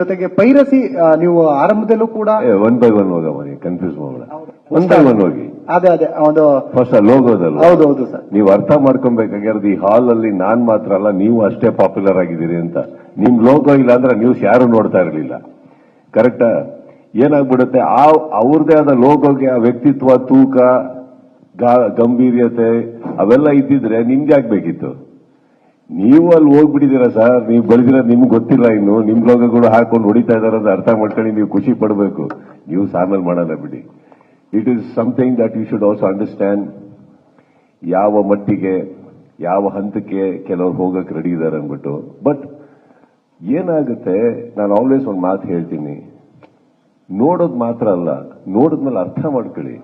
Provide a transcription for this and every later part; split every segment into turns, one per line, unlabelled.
ಜೊತೆಗೆ ಪೈರಸಿ ನೀವು ಆರಂಭದಲ್ಲೂ ಕೂಡ
ಒನ್ ಬೈ ಒನ್ ಹೋಗ ಮನೆ ಕನ್ಫ್ಯೂಸ್ ಮಾಡೋಣ. ಒನ್ ಬೈ ಒನ್ ಹೋಗಿ
ಅದೇ ಒಂದು
ಫಸ್ಟ್ ಲೋಗೋದಲ್ಲ.
ಹೌದು ಸರ್.
ನೀವು ಅರ್ಥ ಮಾಡ್ಕೊಬೇಕಾಗಿರೋದು ಈ ಹಾಲ್ ಅಲ್ಲಿ ನಾನ್ ಮಾತ್ರ ಅಲ್ಲ, ನೀವು ಅಷ್ಟೇ ಪಾಪ್ಯುಲರ್ ಆಗಿದ್ದೀರಿ ಅಂತ. ನಿಮ್ ಲೋಗೋ ಇಲ್ಲ ಅಂದ್ರೆ ನ್ಯೂಸ್ ಯಾರು ನೋಡ್ತಾ ಇರಲಿಲ್ಲ. ಕರೆಕ್ಟಾ? ಏನಾಗ್ಬಿಡುತ್ತೆ, ಅವ್ರದೇ ಆದ ಲೋಗೋಗೆ ಆ ವ್ಯಕ್ತಿತ್ವ, ತೂಕ, ಗಂಭೀರ್ಯತೆ ಅವೆಲ್ಲ ಇದ್ದಿದ್ರೆ ನಿಮ್ಗೆ ಆಗ್ಬೇಕಿತ್ತು. ನೀವು ಅಲ್ಲಿ ಹೋಗ್ಬಿಟ್ಟಿದ್ದೀರಾ ಸರ್. ನೀವು ಬೆಳೆದಿರೋದು ನಿಮ್ಗೆ ಗೊತ್ತಿಲ್ಲ. ಇನ್ನು ನಿಮ್ ಲೋಗಗಳು ಹಾಕೊಂಡು ಹೊಡಿತಾ ಇದಾರೆ ಅಂತ ಅರ್ಥ ಮಾಡ್ಕೊಂಡು ನೀವು ಖುಷಿ ಪಡಬೇಕು. ನೀವು ಆಮೇಲೆ ಮಾಡೋಣ ಬಿಡಿ. It is something that you should also understand. ಯಾವ ಮಟ್ಟಿಗೆ, ಯಾವ ಹಂತಕ್ಕೆ ಕೆಲವರು ಹೋಗಕ್ಕೆ ರೆಡಿ ಇದ್ದಾರೆ ಅಂದ್ಬಿಟ್ಟು. ಬಟ್ ಏನಾಗುತ್ತೆ, ನಾನು ಆಲ್ವೇಸ್ ಒಂದು ಮಾತು ಹೇಳ್ತೀನಿ, ನೋಡೋದು ಮಾತ್ರ ಅಲ್ಲ, ನೋಡಿದ್ಮೇಲೆ ಅರ್ಥ ಮಾಡ್ಕೊಳ್ಳಿ.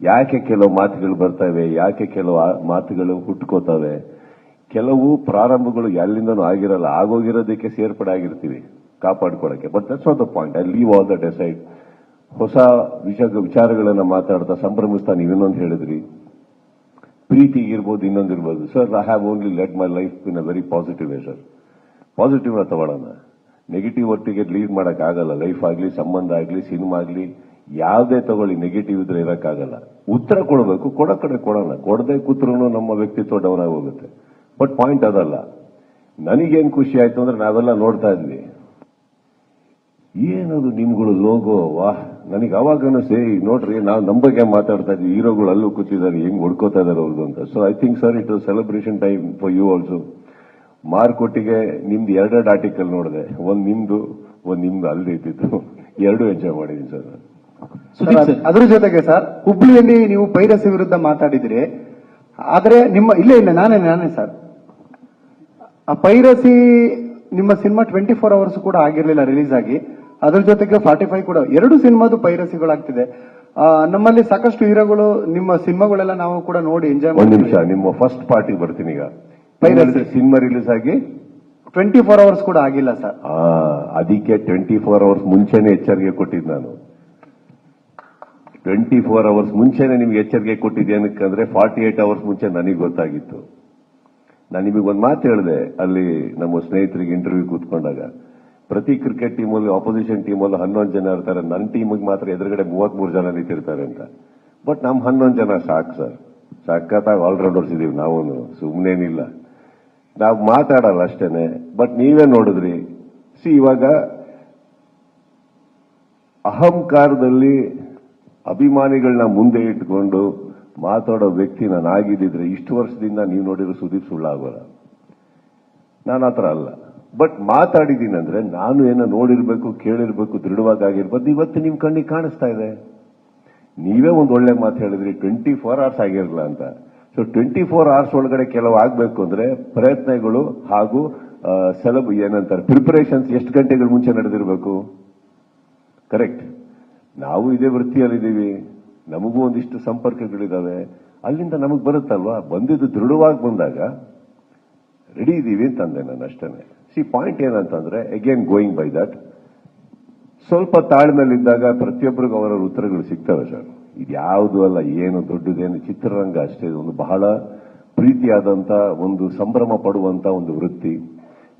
ಯಾಕೆ ಕೆಲವು ಮಾತುಗಳು ಬರ್ತವೆ, ಯಾಕೆ ಕೆಲವು ಮಾತುಗಳು ಹುಟ್ಕೋತವೆ. ಕೆಲವು ಪ್ರಾರಂಭಗಳು ಎಲ್ಲಿಂದನೂ ಆಗಿರಲ್ಲ, ಆಗೋಗಿರೋದಕ್ಕೆ ಸೇರ್ಪಡೆ ಆಗಿರ್ತೀವಿ ಕಾಪಾಡ್ಕೊಳ್ಳೋಕೆ. But that's not the point. I leave all that aside. ಹೊಸ ವಿಚಾರಗಳನ್ನ ಮಾತಾಡ್ತಾ ಸಂಭ್ರಮಿಸ್ತಾ ನೀವಿನ್ನೊಂದು ಹೇಳಿದ್ರಿ, ಪ್ರೀತಿ ಇರ್ಬೋದು, ಇನ್ನೊಂದಿರ್ಬೋದು. Sir, I have only led my life in a very positive way sir. Positive ತಗೊಳ್ಳೋಣ. ನೆಗೆಟಿವ್ ಒಟ್ಟಿಗೆ ಲೀಡ್ ಮಾಡೋಕ್ಕಾಗಲ್ಲ. ಲೈಫ್ ಆಗಲಿ, ಸಂಬಂಧ ಆಗಲಿ, ಸಿನಿಮಾ ಆಗಲಿ, ಯಾವುದೇ ತಗೊಳ್ಳಿ ನೆಗೆಟಿವ್ ಇದ್ರೆ ಇರೋಕ್ಕಾಗಲ್ಲ. ಉತ್ತರ ಕೊಡಬೇಕು, ಕೊಡೋ ಕಡೆ ಕೊಡೋಣ. ಕೊಡದೆ ಕೂತ್ರೂ ನಮ್ಮ ವ್ಯಕ್ತಿತ್ವ ಡೌನ್ ಆಗಿ ಹೋಗುತ್ತೆ. ಬಟ್ ಪಾಯಿಂಟ್ ಅದಲ್ಲ. ನನಗೇನು ಖುಷಿ ಆಯ್ತು ಅಂದ್ರೆ ನಾವೆಲ್ಲ ನೋಡ್ತಾ ಇದ್ವಿ, ಏನದು ನಿಮ್ಗಳು ಲೋಗೋ, ವಾಹ್. ನನಗೆ ಅವಾಗ ಅನಿಸ್ತೆ, ನೋಡ್ರಿ ನಾವು ನಮ್ಮ ಬಗ್ಗೆ ಮಾತಾಡ್ತಾ ಇದ್ವಿ, ಹೀರೋಗಳು ಅಲ್ಲೂ ಕೂತಿದ್ದಾರೆ, ಹೆಂಗ್ ಹೊಡ್ಕೋತಾ ಇದಾರೆ ಅವ್ರದ್ದು ಅಂತ. So I think sir it was celebration time for you also. ಮಾರ್ಕೊಟ್ಟಿಗೆ ನಿಮ್ದು ಎರಡೆರಡು ಆರ್ಟಿಕಲ್ ನೋಡಿದೆ. ಒಂದ್ ನಿಮ್ದು ಅಲ್ಲದೆ ಇದ್ದಿತ್ತು. ಎರಡೂ ಎಂಜಾಯ್ ಮಾಡಿದೀನಿ ಸರ್.
ಅದ್ರ ಜೊತೆಗೆ ಸರ್, ಹುಬ್ಳಿಯಲ್ಲಿ ನೀವು ಪೈರಸಿ ವಿರುದ್ಧ ಮಾತಾಡಿದ್ರಿ. ಆದ್ರೆ ನಿಮ್ಮ ಇಲ್ಲ ನಾನೇ ಸರ್, ಆ ಪೈರಸಿ ನಿಮ್ಮ ಸಿನಿಮಾ 24 ಅವರ್ಸ್ ಕೂಡ ಆಗಿರ್ಲಿಲ್ಲ ರಿಲೀಸ್ ಆಗಿ. ಅದ್ರ ಜೊತೆಗೆ 45 ಕೂಡ, ಎರಡು ಸಿನಿಮಾದು ಪೈರಸಿಗಳಾಗ್ತಿದೆ. ನಮ್ಮಲ್ಲಿ ಸಾಕಷ್ಟು ಹೀರೋಗಳು ನಿಮ್ಮ ಸಿನಿಮಾಗಳೆಲ್ಲ ನಾವು ಕೂಡ ನೋಡಿ ಎಂಜಾಯ್ ಮಾಡಿ.
ಒಂದ್ ನಿಮಿಷ, ನಿಮ್ಮ ಫಸ್ಟ್ ಪಾರ್ಟಿಗೆ ಬರ್ತೀನಿ. ಈಗ ಪೈರಸಿ ಸಿನಿಮಾ ರಿಲೀಸ್ ಆಗಿ
24 ಅವರ್ಸ್ ಕೂಡ ಆಗಿಲ್ಲ ಸರ್.
ಅದಕ್ಕೆ 24 ಅವರ್ಸ್ ಮುಂಚೆನೆ ಎಚ್ಚರಿಕೆ ಕೊಟ್ಟಿದ್ದು ನಾನು. 24 ಅವರ್ಸ್ ಮುಂಚೆನೆ ನಿಮ್ಗೆ ಎಚ್ಚರಿಕೆ ಕೊಟ್ಟಿದ್ದೇನಕ್ಕಂದ್ರೆ 48 ಅವರ್ಸ್ ಮುಂಚೆ ನನಗೆ ಗೊತ್ತಾಗಿತ್ತು. ನಾನು ನಿಮಗೆ ಒಂದು ಮಾತು ಹೇಳಿದೆ ಅಲ್ಲಿ ನಮ್ಮ ಸ್ನೇಹಿತರಿಗೆ ಇಂಟರ್ವ್ಯೂ ಕೂತ್ಕೊಂಡಾಗ, ಪ್ರತಿ ಕ್ರಿಕೆಟ್ ಟೀಮಲ್ಲಿ ಆಪೋಸಿಷನ್ ಟೀಮಲ್ಲಿ 11 ಜನ ಇರ್ತಾರೆ, ನನ್ನ ಟೀಮಿಗೆ ಮಾತ್ರ ಎದುರುಗಡೆ 33 ಜನ ನಿಂತಿರ್ತಾರೆ ಅಂತ. ಬಟ್ ನಮ್ 11 ಜನ ಸಾಕು ಸರ್. ಸಖತ್ತಾಗಿ ಆಲ್ರೌಂಡರ್ಸ್ ಇದೀವಿ ನಾವು, ಸುಮ್ಮನೇನಿಲ್ಲ. ನಾವು ಮಾತಾಡಲ್ಲ ಅಷ್ಟೇನೆ. ಬಟ್ ನೀವೇ ನೋಡಿದ್ರಿ, ಇವಾಗ ಅಹಂಕಾರದಲ್ಲಿ ಅಭಿಮಾನಿಗಳನ್ನ ಮುಂದೆ ಇಟ್ಕೊಂಡು ಮಾತಾಡೋ ವ್ಯಕ್ತಿ ನಾನು ಆಗಿದ್ದಿದ್ರೆ ಇಷ್ಟು ವರ್ಷದಿಂದ ನೀವು ನೋಡಿರೋ ಸುದೀಪ್ ಸುಳ್ಳಾಗೋಲ್ಲ. ನಾನು ಆತರ ಅಲ್ಲ. ಬಟ್ ಮಾತಾಡಿದ್ದೀನಿ ಅಂದ್ರೆ ನಾನು ಏನೋ ನೋಡಿರ್ಬೇಕು, ಕೇಳಿರ್ಬೇಕು, ದೃಢವಾಗಿರ್ಬೋದು. ಇವತ್ತು ನಿಮ್ ಕಣ್ಣಿಗೆ ಕಾಣಿಸ್ತಾ ಇದೆ. ನೀವೇ ಒಂದು ಒಳ್ಳೆ ಮಾತು ಹೇಳಿದ್ರಿ, 24 ಅವರ್ಸ್ ಆಗಿರಲ್ಲ ಅಂತ. ಸೊ 24 ಅವರ್ಸ್ ಒಳಗಡೆ ಕೆಲವು ಆಗ್ಬೇಕು ಅಂದ್ರೆ ಪ್ರಯತ್ನಗಳು ಹಾಗೂ ಏನಂತಾರೆ ಪ್ರಿಪರೇಷನ್ಸ್ ಎಷ್ಟು ಗಂಟೆಗಳ ಮುಂಚೆ ನಡೆದಿರಬೇಕು. ಕರೆಕ್ಟ್. ನಾವು ಇದೇ ವೃತ್ತಿಯಲ್ಲಿದ್ದೀವಿ, ನಮಗೂ ಒಂದಿಷ್ಟು ಸಂಪರ್ಕಗಳಿದಾವೆ. ಅಲ್ಲಿಂದ ನಮಗ್ ಬರುತ್ತಲ್ವಾ, ಬಂದಿದ್ದು ದೃಢವಾಗಿ ಬಂದಾಗ ರೆಡಿ ಇದ್ದೀವಿ ಅಂತಂದೆ ನಾನು ಅಷ್ಟೇನೆ. ಪಾಯಿಂಟ್ ಏನಂತಂದ್ರೆ, ಅಗೇನ್ ಗೋಯಿಂಗ್ ಬೈ ದಟ್, ಸ್ವಲ್ಪ ತಾಳ್ಮೆಯಲ್ಲಿದ್ದಾಗ ಪ್ರತಿಯೊಬ್ಬರಿಗೂ ಅವರ ಉತ್ತರಗಳು ಸಿಗ್ತವೆ ಸರ್. ಇದ್ಯಾವುದು ಅಲ್ಲ, ಏನು ದೊಡ್ಡದೇನು, ಚಿತ್ರರಂಗ ಅಷ್ಟೇ. ಒಂದು ಬಹಳ ಪ್ರೀತಿಯಾದಂತ, ಒಂದು ಸಂಭ್ರಮ ಪಡುವಂತ ಒಂದು ವೃತ್ತಿ.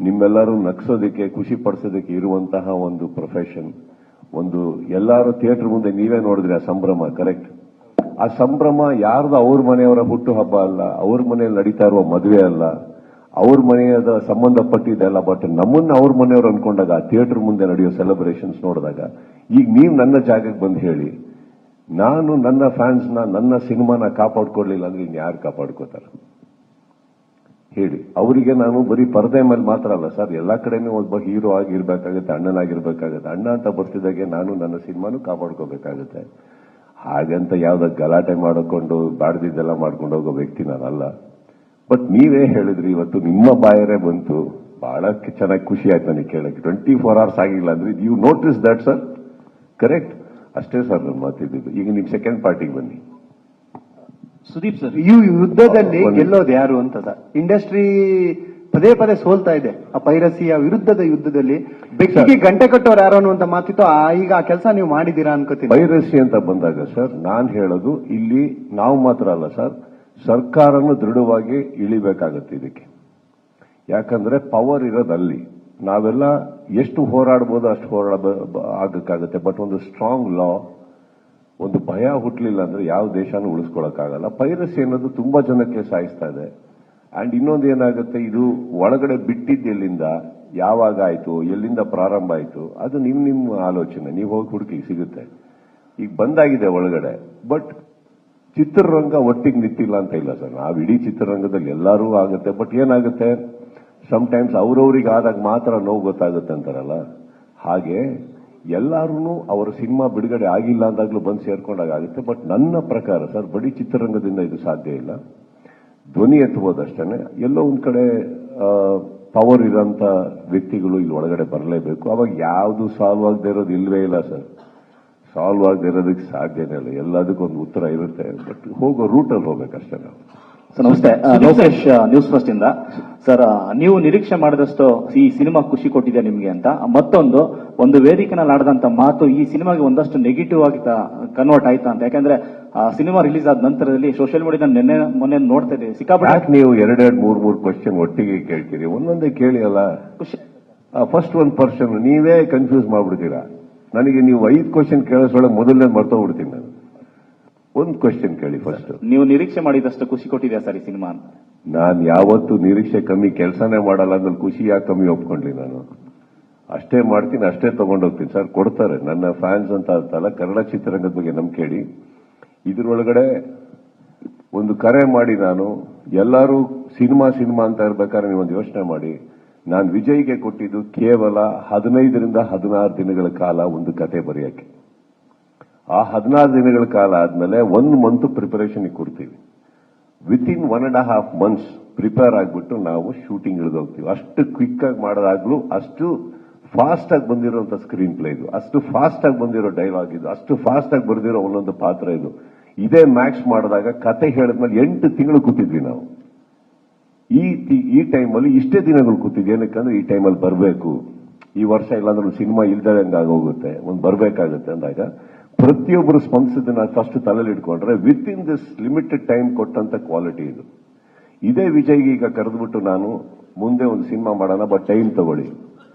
ನಿಮ್ಮೆಲ್ಲರೂ ನಗ್ಸೋದಕ್ಕೆ, ಖುಷಿ ಪಡಿಸೋದಕ್ಕೆ ಇರುವಂತಹ ಒಂದು ಪ್ರೊಫೆಷನ್. ಒಂದು ಎಲ್ಲರೂ ಥಿಯೇಟರ್ ಮುಂದೆ ನೀವೇ ನೋಡಿದ್ರಿ ಆ ಸಂಭ್ರಮ. ಕರೆಕ್ಟ್. ಆ ಸಂಭ್ರಮ ಯಾರ್ದು ಅವ್ರ ಮನೆಯವರ ಹುಟ್ಟು ಹಬ್ಬ ಅಲ್ಲ, ಅವ್ರ ಮನೆಯಲ್ಲಿ ನಡೀತಾ ಇರುವ ಮದುವೆ ಅಲ್ಲ, ಅವ್ರ ಮನೆಯದ ಸಂಬಂಧಪಟ್ಟಿದ್ದಲ್ಲ. ಬಟ್ ನಮ್ಮನ್ನ ಅವ್ರ ಮನೆಯವರು ಅನ್ಕೊಂಡಾಗ ಆ ಥಿಯೇಟರ್ ಮುಂದೆ ನಡೆಯೋ ಸೆಲೆಬ್ರೇಷನ್ಸ್ ನೋಡಿದಾಗ, ಈಗ ನೀವು ನನ್ನ ಜಾಗಕ್ಕೆ ಬಂದು ಹೇಳಿ, ನಾನು ನನ್ನ ಫ್ಯಾನ್ಸ್ನ, ನನ್ನ ಸಿನಿಮಾನ ಕಾಪಾಡ್ಕೊಡ್ಲಿಲ್ಲ ಅಂದ್ರೆ ಇನ್ಯಾರು ಕಾಪಾಡ್ಕೋತಾರೆ ಹೇಳಿ. ಅವರಿಗೆ ನಾನು ಬರೀ ಪರದೆ ಮೇಲೆ ಮಾತ್ರ ಅಲ್ಲ ಸರ್, ಎಲ್ಲಾ ಕಡೆನೂ ಒಬ್ಬ ಹೀರೋ ಆಗಿರ್ಬೇಕಾಗತ್ತೆ, ಅಣ್ಣನಾಗಿರ್ಬೇಕಾಗತ್ತೆ. ಅಣ್ಣ ಅಂತ ಬರ್ತಿದ್ದಾಗೆ ನಾನು ನನ್ನ ಸಿನಿಮಾನು ಕಾಪಾಡ್ಕೋಬೇಕಾಗತ್ತೆ. ಹಾಗಂತ ಯಾವ್ದ ಗಲಾಟೆ ಮಾಡಿಕೊಂಡು ಬಾಡ್ದಿದ್ದೆಲ್ಲ ಮಾಡ್ಕೊಂಡು ಹೋಗೋ ವ್ಯಕ್ತಿ ನಾನಲ್ಲ. ಬಟ್ ನೀವೇ ಹೇಳಿದ್ರಿ, ಇವತ್ತು ನಿಮ್ಮ ಬಾಯರೇ ಬಂತು. ಬಹಳ ಚೆನ್ನಾಗಿ ಖುಷಿ ಆಯ್ತು ನನಗೆ ಕೇಳಕ್ಕೆ. 24 ಅವರ್ಸ್ ಆಗಿಲ್ಲ ಅಂದ್ರೆ you notice that sir. Correct. ಅಷ್ಟೇ ಸರ್ ನನ್ನ ಮಾತಿದ್ದು. ಈಗ ನಿಮ್ ಸೆಕೆಂಡ್ ಪಾರ್ಟಿಗೆ ಬನ್ನಿ.
ಸುದೀಪ್ ಸರ್, ಈ ಯುದ್ಧದಲ್ಲಿ ಗೆಲ್ಲೋದು ಯಾರು ಅಂತ ಸರ್. ಇಂಡಸ್ಟ್ರಿ ಪದೇ ಪದೇ ಸೋಲ್ತಾ ಇದೆ ಆ ಪೈರಸಿಯ ವಿರುದ್ಧದ ಯುದ್ಧದಲ್ಲಿ. ಬೆಕ್ಕಿಗೆ ಗಂಟೆ ಕಟ್ಟೋರು ಯಾರು ಅನ್ನುವಂತ ಮಾತಿತ್ತು. ಈಗ ಆ ಕೆಲಸ ನೀವು ಮಾಡಿದೀರಾ ಅನ್ಕೋತೀನಿ.
ಪೈರಸಿ ಅಂತ ಬಂದಾಗ ಸರ್, ನಾನ್ ಹೇಳೋದು ಇಲ್ಲಿ ನಾವು ಮಾತ್ರ ಅಲ್ಲ ಸರ್, ಸರ್ಕಾರನು ದೃಢವಾಗಿ ಇಳಿಬೇಕಾಗತ್ತೆ ಇದಕ್ಕೆ. ಯಾಕಂದ್ರೆ ಪವರ್ ಇರೋದಲ್ಲಿ ನಾವೆಲ್ಲ ಎಷ್ಟು ಹೋರಾಡ್ಬೋದು ಅಷ್ಟು ಆಗಕ್ಕಾಗುತ್ತೆ. ಬಟ್ ಒಂದು ಸ್ಟ್ರಾಂಗ್ ಲಾ, ಒಂದು ಭಯ ಹುಟ್ಟಲಿಲ್ಲ ಅಂದ್ರೆ ಯಾವ ದೇಶನೂ ಉಳಿಸ್ಕೊಳಕ್ಕಾಗಲ್ಲ. ಪೈರಸಿ ಅನ್ನೋದು ತುಂಬಾ ಜನಕ್ಕೆ ಸಾಯಿಸ್ತಾ ಇದೆ. ಅಂಡ್ ಇನ್ನೊಂದು ಏನಾಗುತ್ತೆ, ಇದು ಒಳಗಡೆ ಬಿಟ್ಟಿದ್ದು ಎಲ್ಲಿಂದ, ಯಾವಾಗ ಆಯ್ತು, ಎಲ್ಲಿಂದ ಪ್ರಾರಂಭ ಆಯ್ತು, ಅದು ನಿಮ್ಮ ಆಲೋಚನೆ. ನೀವು ಹೋಗಿ ಹುಡುಕಿ ಸಿಗುತ್ತೆ. ಈಗ ಬಂದಾಗಿದೆ ಒಳಗಡೆ. ಬಟ್ ಚಿತ್ರರಂಗ ಒಟ್ಟಿಗೆ ನಿಂತಿಲ್ಲ ಅಂತ ಇಲ್ಲ ಸರ್. ನಾವು ಇಡೀ ಚಿತ್ರರಂಗದಲ್ಲಿ ಎಲ್ಲರೂ ಆಗುತ್ತೆ. ಬಟ್ ಏನಾಗುತ್ತೆ, ಸಮಟೈಮ್ಸ್ ಅವ್ರವ್ರಿಗೆ ಆದಾಗ ಮಾತ್ರ ನೋವು ಗೊತ್ತಾಗುತ್ತೆ ಅಂತಾರಲ್ಲ, ಹಾಗೆ ಎಲ್ಲಾರು ಅವರ ಸಿನಿಮಾ ಬಿಡುಗಡೆ ಆಗಿಲ್ಲ ಅಂದಾಗ್ಲೂ ಬಂದು ಸೇರ್ಕೊಂಡಾಗ ಆಗುತ್ತೆ. ಬಟ್ ನನ್ನ ಪ್ರಕಾರ ಸರ್, ಬರೀ ಚಿತ್ರರಂಗದಿಂದ ಇದು ಸಾಧ್ಯ ಇಲ್ಲ. ಧ್ವನಿ ಎತ್ತಬಹುದಷ್ಟೇ. ಎಲ್ಲೋ ಒಂದ್ ಕಡೆ ಪವರ್ ಇರೋಂತ ವ್ಯಕ್ತಿಗಳು ಇಲ್ಲಿ ಒಳಗಡೆ ಬರಲೇಬೇಕು. ಅವಾಗ ಯಾವುದು ಸಾಲ್ವ್ ಆಗದೆ ಇರೋದು ಇಲ್ವೇ ಇಲ್ಲ ಸರ್. ಸಾಲ್ವ್ ಆಗದೆ ಇರೋದಕ್ಕೆ ಸಾಧ್ಯನೇ ಇಲ್ಲ. ಎಲ್ಲದಕ್ಕೊಂದು ಉತ್ತರ ಇರುತ್ತೆ. ಬಟ್ ಹೋಗೋ ರೂಟಲ್ಲಿ ಹೋಗ್ಬೇಕಷ್ಟೇ ನಾವು.
ಸರ್ ನಮಸ್ತೆ, ಲೋಕೇಶ್ ನ್ಯೂಸ್ ಫಸ್ಟ್ ಇಂದ. ಸರ್, ನೀವು ನಿರೀಕ್ಷೆ ಮಾಡಿದಷ್ಟು ಈ ಸಿನಿಮಾ ಖುಷಿ ಕೊಟ್ಟಿದೆ ನಿಮ್ಗೆ ಅಂತ. ಮತ್ತೊಂದು, ಒಂದು ವೇದಿಕೆನಲ್ಲಿ ಆಡದಂತ ಮಾತು ಈ ಸಿನಿಮಾಗೆ ಒಂದಷ್ಟು ನೆಗೆಟಿವ್ ಆಗಿ ಕನ್ವರ್ಟ್ ಆಯ್ತಾ ಅಂತ. ಯಾಕಂದ್ರೆ ಸಿನಿಮಾ ರಿಲೀಸ್ ಆದ ನಂತರದಲ್ಲಿ ಸೋಷಿಯಲ್ ಮೀಡಿಯಾದ ಮೊನ್ನೆ ನೋಡ್ತಾ ಇದ್ದೀವಿ ಸಿಕ್ಕಾಪಟ್ಟೆ.
ನೀವು ಎರಡೆರಡು ಮೂರ್ ಕ್ವಶನ್ ಒಟ್ಟಿಗೆ ಕೇಳ್ತೀರಿ, ಒಂದೊಂದೇ ಕೇಳಿ ಅಲ್ಲ. ಫಸ್ಟ್ ಒಂದು ಪರ್ಸನ್ ನೀವೇ ಕನ್ಫ್ಯೂಸ್ ಮಾಡ್ಬಿಡ್ತೀರಾ. ನನಗೆ ನೀವು 5 ಕ್ವಶನ್ ಕೇಳಿಸೋಳಗೆ ಮೊದಲನೇ ಮರ್ತೋಗ್ಬಿಡ್ತೀನಿ ನಾನು. ಒಂದು ಕ್ವಶನ್ ಕೇಳಿ ಫಸ್ಟ್.
ನೀವು ನಿರೀಕ್ಷೆ ಮಾಡಿದಷ್ಟು ಖುಷಿ ಕೊಟ್ಟಿದ್ಯಾ ಸರ್ ಈ ಸಿನಿಮಾ ಅಂತ?
ನಾನು ಯಾವತ್ತು ನಿರೀಕ್ಷೆ ಕಮ್ಮಿ ಕೆಲಸನೇ ಮಾಡಲ್ಲ ಅಂದ್ರೆ ಖುಷಿ ಯಾಕೆ ಕಮ್ಮಿ ಒಪ್ಕೊಂಡ್ಲಿ ನಾನು? ಅಷ್ಟೇ ಮಾಡ್ತೀನಿ, ಅಷ್ಟೇ ತಗೊಂಡೋಗ್ತೀನಿ ಸರ್. ಕೊಡ್ತಾರೆ ನನ್ನ ಫ್ಯಾನ್ಸ್ ಅಂತ ಅಂತಲ್ಲ, ಕನ್ನಡ ಚಿತ್ರರಂಗದ ಬಗ್ಗೆ ನಂಬಿಕೆ ಇಡಿ. ಇದ್ರೊಳಗಡೆ ಒಂದು ಕರೆ ಮಾಡಿ, ನಾನು ಎಲ್ಲರೂ ಸಿನಿಮಾ ಅಂತ ಇರ್ಬೇಕಾದ್ರೆ ನೀವೊಂದು ಯೋಚನೆ ಮಾಡಿ, ನಾನು ವಿಜಯ್ಗೆ ಕೊಟ್ಟಿದ್ದು ಕೇವಲ 15ರಿಂದ 16 ದಿನಗಳ ಕಾಲ ಒಂದು ಕತೆ ಬರೆಯಕ್ಕೆ. ಆ 16 ದಿನಗಳ ಕಾಲ ಆದ್ಮೇಲೆ 1 ಮಂತ್ ಪ್ರಿಪರೇಷನ್ ಕೊಡ್ತೀವಿ. ವಿತಿನ್ 1.5 months ಪ್ರಿಪೇರ್ ಆಗ್ಬಿಟ್ಟು ನಾವು ಶೂಟಿಂಗ್ ಇಳಿದೋಗ್ತೀವಿ. ಅಷ್ಟು ಕ್ವಿಕ್ ಆಗಿ ಮಾಡೋದಾಗ್ಲೂ, ಅಷ್ಟು ಫಾಸ್ಟ್ ಆಗಿ ಬಂದಿರುವಂತ ಸ್ಕ್ರೀನ್ ಪ್ಲೇ ಇದು, ಅಷ್ಟು ಫಾಸ್ಟ್ ಆಗಿ ಬಂದಿರೋ ಡೈಲಾಗ್ ಇದು, ಅಷ್ಟು ಫಾಸ್ಟ್ ಆಗಿ ಬರ್ದಿರೋ ಒಂದೊಂದು ಪಾತ್ರ ಇದು. ಇದೇ ಮ್ಯಾಕ್ಸ್ ಮಾಡಿದಾಗ ಕತೆ ಹೇಳಿದ್ಮೇಲೆ 8 ತಿಂಗಳು ಕೂತಿದ್ವಿ ನಾವು. ಈ ಟೈಮಲ್ಲಿ ಇಷ್ಟೇ ದಿನಗಳು ಕೂತಿದ್ವಿ. ಏನಕ್ಕಂದ್ರೆ ಈ ಟೈಮಲ್ಲಿ ಬರಬೇಕು, ಈ ವರ್ಷ ಇಲ್ಲಾಂದ್ರೆ ಸಿನಿಮಾ ಇಲ್ದಂಗೆ ಆಗೋಗುತ್ತೆ, ಒಂದು ಬರಬೇಕಾಗುತ್ತೆ ಅಂದಾಗ ಪ್ರತಿಯೊಬ್ಬರು ಸ್ಪಂದಿಸಿದ್ದನ್ನ ಫಸ್ಟ್ ತಲೆಯಲ್ಲಿ ಇಟ್ಕೊಂಡ್ರೆ with in this limited time ಕೊಟ್ಟಂತ ಕ್ವಾಲಿಟಿ ಇದು. ಇದೇ ವಿಜಯ್ಗೆ ಈಗ ಕರೆದ್ಬಿಟ್ಟು ನಾನು ಮುಂದೆ ಒಂದು ಸಿನಿಮಾ ಮಾಡೋಣ, ಬಟ್ ಟೈಮ್ ತಗೊಳ್ಳಿ,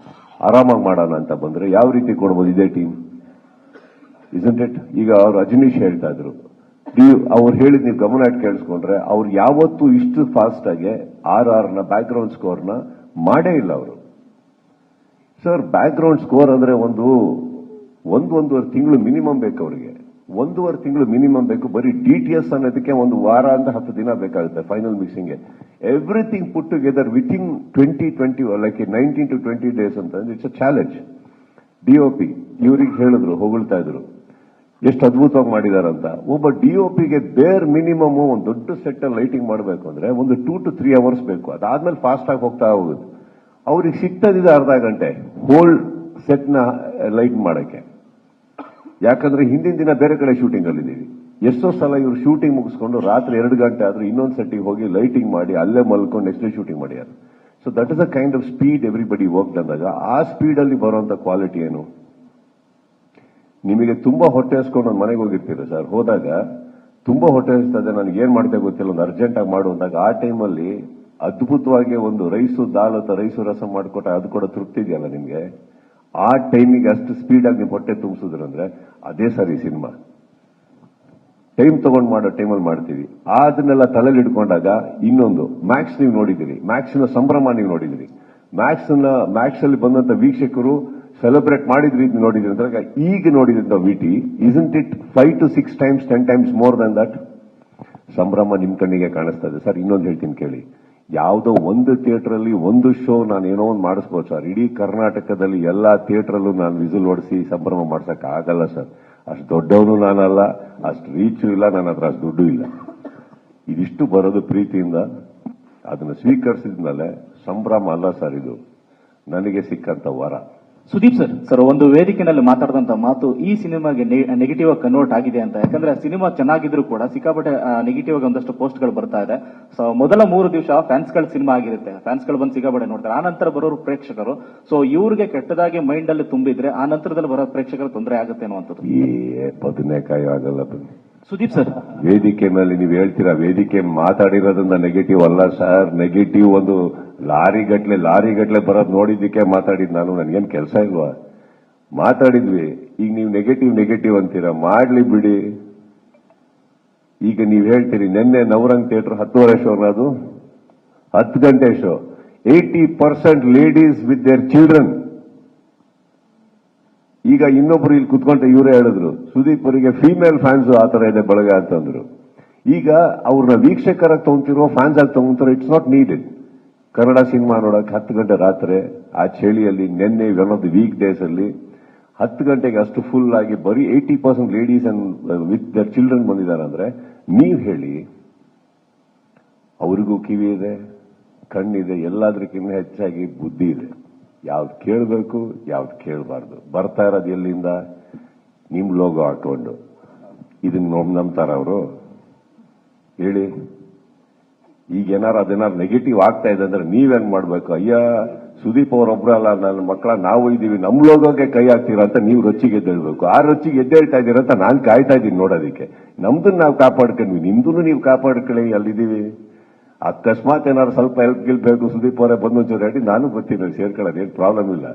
ಆರಾಮಾಗಿ ಮಾಡೋಣ ಅಂತ ಬಂದ್ರೆ ಯಾವ ರೀತಿ ಕೊಡ್ಬೋದು ಇದೇ ಟೀಮ್? Isn't it? ಈಗ ಅವ್ರು ರಜನೀಶ್ ಹೇಳ್ತಾ ಇದ್ರು, ಅವ್ರು ಹೇಳಿದ್ ನೀವು ಗಮನ ಇಟ್ಟು ಕೇಳಿಸ್ಕೊಂಡ್ರೆ, ಅವ್ರು ಯಾವತ್ತೂ ಇಷ್ಟು ಫಾಸ್ಟ್ ಆಗಿ RR ಬ್ಯಾಕ್ ಗ್ರೌಂಡ್ ಸ್ಕೋರ್ನ ಮಾಡೇ ಇಲ್ಲ ಅವರು. ಸರ್, ಬ್ಯಾಕ್ ಗ್ರೌಂಡ್ ಸ್ಕೋರ್ ಅಂದ್ರೆ ಒಂದೂವರೆ ತಿಂಗಳು ಮಿನಿಮಮ್ ಬೇಕು ಅವರಿಗೆ. 1.5 ತಿಂಗಳು ಮಿನಿಮಮ್ ಬೇಕು. ಬರೀ DTS ಅನ್ನೋದಕ್ಕೆ 1 ವಾರ ಅಂತ 10 ದಿನ ಬೇಕಾಗುತ್ತೆ ಫೈನಲ್ ಮಿಕ್ಸಿಂಗ್ಗೆ. Everything put together within 20 like 19 to 20 days ಅಂತ. It's a challenge. DOP ಇವ್ರಿಗೆ ಹೇಳಿದ್ರು, ಹೊಗಳ್ತಾ ಇದ್ರು ಎಷ್ಟು ಅದ್ಭುತವಾಗಿ ಮಾಡಿದಾರಂತ. ಒಬ್ಬ DOPಗೆ ಬೇರ್ ಮಿನಿಮಮ್ ಒಂದು ದೊಡ್ಡ ಸೆಟ್ ಲೈಟಿಂಗ್ ಮಾಡಬೇಕು ಅಂದ್ರೆ ಒಂದು 2 to 3 hours ಬೇಕು. ಅದಾದ್ಮೇಲೆ ಫಾಸ್ಟ್ ಆಗಿ ಹೋಗ್ತಾ ಹೋಗುತ್ತೆ. ಅವ್ರಿಗೆ ಸಿಗ್ತದಿದೆ ಅರ್ಧ ಗಂಟೆ ಹೋಲ್ ಸೆಟ್ ನ ಲೈಟ್ ಮಾಡಕ್ಕೆ. ಯಾಕಂದ್ರೆ ಹಿಂದಿನ ದಿನ ಬೇರೆ ಕಡೆ ಶೂಟಿಂಗ್ ಅಲ್ಲಿದ್ದೀವಿ. ಎಷ್ಟೋ ಸಲ ಇವರು ಶೂಟಿಂಗ್ ಮುಗಿಸ್ಕೊಂಡು ರಾತ್ರಿ 2 ಗಂಟೆ ಆದ್ರೂ ಇನ್ನೊಂದು ಸೆಟ್ಟಿಗೆ ಹೋಗಿ ಲೈಟಿಂಗ್ ಮಾಡಿ ಅಲ್ಲೇ ಮಲ್ಕೊಂಡು ನೆಕ್ಸ್ಟ್ ಡೇ ಶೂಟಿಂಗ್ ಮಾಡ್ಯಾರ. So that is a kind of speed everybody work ಅಂದಾಗ, ಆ ಸ್ಪೀಡ್ ಅಲ್ಲಿ ಬರುವಂತ ಕ್ವಾಲಿಟಿ ಏನು? ನಿಮಗೆ ತುಂಬಾ ಹೊಟ್ಟೆ ಹಸ್ಕೊಂಡು ಒಂದು ಮನೆಗೆ ಹೋಗಿರ್ತೀರ ಸರ್, ಹೋದಾಗ ತುಂಬಾ ಹೊಟ್ಟೆ ಹಸ್ತದೆ, ನನಗೆ ಏನ್ ಮಾಡ್ತೇವೆ ಗೊತ್ತಿಲ್ಲ, ಒಂದು ಅರ್ಜೆಂಟ್ ಆಗಿ ಮಾಡುವಂದಾಗ ಆ ಟೈಮಲ್ಲಿ ಅದ್ಭುತವಾಗಿ ಒಂದು ರೈಸು ದಾಲ್ ಅಥವಾ ರೈಸು ರಸಂ ಮಾಡಿಕೊಟ್ಟ ಅದು ಕೂಡ ತೃಪ್ತಿ ಇದೆಯಲ್ಲ ನಿಮ್ಗೆ. ಆ ಟೈಮಿಗೆ ಅಷ್ಟು ಸ್ಪೀಡ್ ಆಗಿ ನೀವು ಹೊಟ್ಟೆ ತುಂಬಿಸಿದ್ರು ಅಂದ್ರೆ ಅದೇ ಸರ್ ಈ ಸಿನಿಮಾ. ಟೈಮ್ ತಗೊಂಡು ಮಾಡೋ ಟೈಮಲ್ಲಿ ಮಾಡ್ತೀವಿ. ಅದನ್ನೆಲ್ಲ ತಲೆಯಲ್ಲಿ ಇಟ್ಕೊಂಡಾಗ ಇನ್ನೊಂದು ಮ್ಯಾಕ್ಸ್ ನೀವು ನೋಡಿದಿರಿ, ಮ್ಯಾಕ್ಸ್ನ ಸಂಭ್ರಮ ನೀವು ನೋಡಿದಿರಿ, ಮ್ಯಾಕ್ಸ್ ಅಲ್ಲಿ ಬಂದಂತ ವೀಕ್ಷಕರು ಸೆಲೆಬ್ರೇಟ್ ಮಾಡಿದ್ರಿ ನೋಡಿದ್ರಿ ಅಂದ್ರೆ ಈಗ ನೋಡಿದ್ರಿಂದ ವಿಟಿ isn't it 5 to 6 times 10 times more than that? ಸಂಭ್ರಮ ನಿಮ್ ಕಣ್ಣಿಗೆ ಕಾಣಿಸ್ತಾ ಇದೆ ಸರ್. ಇನ್ನೊಂದು ಹೇಳ್ತೀನಿ ಕೇಳಿ, ಯಾವುದೋ ಒಂದು ಥಿಯೇಟರ್ ಅಲ್ಲಿ ಒಂದು ಶೋ ನಾನು ಏನೋ ಒಂದು ಮಾಡಿಸ್ಬೋದು ಸರ್. ಇಡೀ ಕರ್ನಾಟಕದಲ್ಲಿ ಎಲ್ಲಾ ಥಿಯೇಟರ್ ಅಲ್ಲೂ ನಾನು ವಿಸಿಲ್ ಹೊಡಿಸಿ ಸಂಭ್ರಮ ಮಾಡ್ಸಕ್ ಆಗಲ್ಲ ಸರ್. ಅಷ್ಟು ದೊಡ್ಡವನು ನಾನಲ್ಲ, ಅಷ್ಟು ರೀಚು ಇಲ್ಲ, ನನ್ನ ಹತ್ರ ಅಷ್ಟು ದುಡ್ಡು ಇಲ್ಲ. ಇದಿಷ್ಟು ಬರೋದು ಪ್ರೀತಿಯಿಂದ, ಅದನ್ನು ಸ್ವೀಕರಿಸಿದ್ಮೇಲೆ ಸಂಭ್ರಮ ಅಲ್ಲ ಸರ್, ಇದು ನನಗೆ ಸಿಕ್ಕಂತ ವರ.
ಸುದೀಪ್ ಸರ್, ಒಂದು ವೇದಿಕೆನಲ್ಲಿ ಮಾತಾಡಿದಂತ ಮಾತು ಈ ಸಿನಿಮಾಗೆ ನೆಗೆಟಿವ್ ಆಗಿ ಕನ್ವರ್ಟ್ ಆಗಿದೆ ಅಂತ. ಯಾಕಂದ್ರೆ ಸಿನಿಮಾ ಚೆನ್ನಾಗಿದ್ರು ಕೂಡ ಸಿಕ್ಕಾಪಟ್ಟೆ ನೆಗೆಟಿವ್ ಆಗಿ ಒಂದಷ್ಟು ಪೋಸ್ಟ್ಗಳು ಬರ್ತಾ ಇದೆ. ಸೊ ಮೊದಲ 3 ದಿವಸ ಫ್ಯಾನ್ಸ್ಗಳ ಸಿನಿಮಾ ಆಗಿರುತ್ತೆ, ಫ್ಯಾನ್ಸ್ಗಳು ಬಂದು ಸಿಕ್ಕಾಪಟ್ಟೆ ನೋಡ್ತಾರೆ. ಆ ನಂತರ ಬರೋರು ಪ್ರೇಕ್ಷಕರು. ಸೊ ಇವ್ರಿಗೆ ಕೆಟ್ಟದಾಗಿ ಮೈಂಡ್ ಅಲ್ಲಿ ತುಂಬಿದ್ರೆ ಆ ನಂತರದಲ್ಲಿ ಬರೋ ಪ್ರೇಕ್ಷಕರು ತೊಂದರೆ ಆಗುತ್ತೆ ಅನ್ನುವಂಥದ್ದು.
ಬದನೆಕಾಯಿ ಆಗಲ್ಲ.
ಸುದೀಪ್ ಸರ್,
ವೇದಿಕೆ ಮೇಲೆ ನೀವು ಹೇಳ್ತೀರಾ, ವೇದಿಕೆ ಮಾತಾಡಿರೋದ್ರಿಂದ ನೆಗೆಟಿವ್ ಅಲ್ಲ ಸರ್. ನೆಗೆಟಿವ್ ಒಂದು ಲಾರಿ ಗಟ್ಲೆ ಬರೋದು ನೋಡಿದ್ದಕ್ಕೆ ಮಾತಾಡಿದ್ ನಾನು, ನನ್ಗೇನ್ ಕೆಲಸ ಇಲ್ವಾ? ಮಾತಾಡಿದ್ವಿ. ಈಗ ನೀವು ನೆಗೆಟಿವ್ ಅಂತೀರಾ, ಮಾಡ್ಲಿ ಬಿಡಿ. ಈಗ ನೀವ್ ಹೇಳ್ತೀರಿ ನಿನ್ನೆ ನವರಂಗ್ ಥಿಯೇಟರ್ 10:30 ಶೋ, ಅದು 10 ಗಂಟೆ show, 80% ladies with their children. ಈಗ ಇನ್ನೊಬ್ರು ಇಲ್ಲಿ ಕುತ್ಕೊಂಡ ಇವರೇ ಹೇಳಿದ್ರು, ಸುದೀಪ್ ಅವರಿಗೆ ಫೀಮೇಲ್ ಫ್ಯಾನ್ಸ್ ಆತರ ಇದೆ ಬಳಗ ಅಂತಂದ್ರು. ಈಗ ಅವ್ರನ್ನ ವೀಕ್ಷಕರಾಗಿ ತಗೊಂತಿರೋ, ಫ್ಯಾನ್ಸ್ ಆಗಿ ತಗೊಂತಿರೋ, it's not needed. Kannada cinema ನೋಡಕ್ 10 ಗಂಟೆ ರಾತ್ರಿ ಆ ಚಳಿಯಲ್ಲಿ, ನಿನ್ನೆ one of the week days ಅಲ್ಲಿ 10 ಗಂಟೆಗೆ ಅಷ್ಟು ಫುಲ್ ಆಗಿ ಬರೀ 80% ladies and with their children ಬಂದಿದ್ದಾರೆ ಅಂದ್ರೆ, ನೀವ್ ಹೇಳಿ. ಅವ್ರಿಗೂ ಕಿವಿ ಇದೆ, ಕಣ್ಣಿದೆ, ಎಲ್ಲದಕ್ಕಿಂತ ಹೆಚ್ಚಾಗಿ ಬುದ್ಧಿ ಇದೆ. ಯಾವ್ದು ಕೇಳಬೇಕು, ಯಾವ್ದು ಕೇಳಬಾರ್ದು. ಬರ್ತಾ ಇರೋದು ಎಲ್ಲಿಂದ? ನಿಮ್ ಲೋಗೋ ಹಾಕೊಂಡು. ಇದನ್ನ ನಂಬ್ತಾರ ಅವರು? ಹೇಳಿ. ಈಗ ಅದೇನಾರು ನೆಗೆಟಿವ್ ಆಗ್ತಾ ಇದೆ ಅಂದ್ರೆ ನೀವೇನ್ ಮಾಡ್ಬೇಕು? ಅಯ್ಯ, ಸುದೀಪ್ ಅವರೊಬ್ಬರ ಅಲ್ಲ, ನನ್ನ ಮಕ್ಕಳ ನಾವು ಇದೀವಿ, ನಮ್ ಲೋಗೋಗೆ ಕೈ ಹಾಕ್ತೀರಾ ಅಂತ ನೀವು ರೊಚ್ಚಿಗೆ ಎದ್ದೇಳ್ಬೇಕು. ಆ ರೊಚ್ಚಿಗೆ ಎದ್ದೇಳ್ತಾ ಇದ್ದೀರಾ ಅಂತ ನಾನ್ ಕಾಯ್ತಾ ಇದ್ದೀನಿ ನೋಡೋದಕ್ಕೆ. ನಮ್ದನ್ನ ನಾವು ಕಾಪಾಡ್ಕೊಂಡ್ವಿ, ನಿಮ್ದು ನೀವು ಕಾಪಾಡ್ಕೊಳ್ಳಿ. ಅಲ್ಲಿದ್ದೀವಿ. ಅಕಸ್ಮಾತ್ ಏನಾದ್ರು ಸ್ವಲ್ಪ ಹೆಲ್ಪ್ ಗಿಲ್ಬೇಕು, ಸುದೀಪ್ ಅವರೇ ಬಂದು ಒಂಚೂರು ಹೇಳಿ, ನಾನು ಬರ್ತೀನಿ, ಸೇರ್ಕೊಳ್ಳೋದು ಏನ್ ಪ್ರಾಬ್ಲಮ್ ಇಲ್ಲ.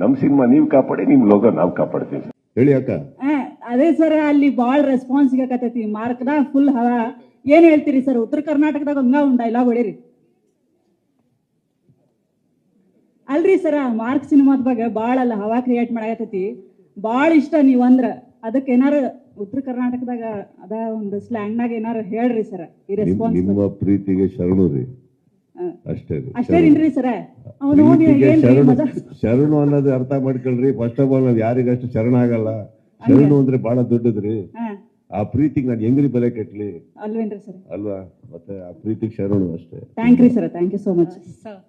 ನಮ್ ಸಿನಿಮಾ ನೀವು ಕಾಪಾಡಿ, ನಿಮ್ ಲೋಗೋ ನಾವು ಕಾಪಾಡ್ತೀವಿ. ಹೇಳಿ ಅಕ್ಕ.
ಅದೇ ಸರ್, ಅಲ್ಲಿ ಬಾಳ್ ರೆಸ್ಪಾನ್ಸ್ ಸಿಗಕತ್ತೈತಿ, ಮಾರ್ಕ್ದಾಗ ಫುಲ್ ಹವಾ. ಏನ್ ಹೇಳ್ತೀರಿ ಸರ್? ಉತ್ತರ ಕರ್ನಾಟಕದಾಗ ಹಂಗ ಒಂದ್ ಡೈಲಾಗ್ ಹೊಡೀರಿ ಅಲ್ರಿ ಸರ. ಮಾರ್ಕ್ ಸಿನಿಮಾದ ಬಗ್ಗೆ ಬಾಳ ಅಲ್ಲ ಹವಾ ಕ್ರಿಯೇಟ್ ಮಾಡಕತ್ತೈತಿ. ಬಾಳ ಇಷ್ಟ ನೀವ್ ಅಂದ್ರ, ಅದಕ್ಕೆ ಏನಾರ ಉತ್ತರ ಕರ್ನಾಟಕದಾಗ ಅದ ಒಂದು ಸ್ಲ್ಯಾಂಗ್ ನಾಗ ಏನಾರ ಹೇಳ್ರಿ ಸರ. ಈ ರೆಸ್ಪಾನ್ಸ್
ನಿಮ್ಮ ಪ್ರೀತಿಗೆ ಶರಣು ರೀ, ಅಷ್ಟೇ.
ಅಷ್ಟೇನ್ರಿ ಸರ? ಅವನು
ಶರಣು ಅನ್ನೋದು ಅರ್ಥ ಮಾಡ್ಕೊಳ್ರಿ. ಫಸ್ಟ್ ಆಫ್ ಆಲ್, ಯಾರಿಗಷ್ಟು ಶರಣ ಆಗಲ್ಲ. ಶರಣು ಅಂದ್ರೆ ಬಹಳ ದೊಡ್ಡದ್ರಿ. ಆ ಪ್ರೀತಿಗೆ ನಾನು ಹೆಂಗ್ರಿ ಬೆಲೆ ಕಟ್ಲಿ?
ಅಲ್ವೇನ್ರಿ ಸರ್?
ಅಲ್ವಾ? ಮತ್ತೆ ಆ ಪ್ರೀತಿಗೆ ಶರಣು ಅಷ್ಟೇ.
Thank you sir, thank you so much sir.